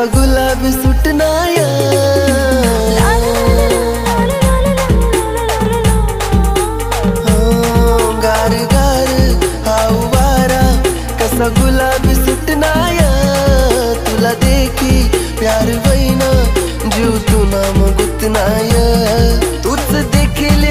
कसा गुलाबी सुटनाया गार गार हाऊ वारा कसा गुलाबी सुटनाया तुला देखी प्यार वैना जीव तू नाम गुतनाया तूच देखील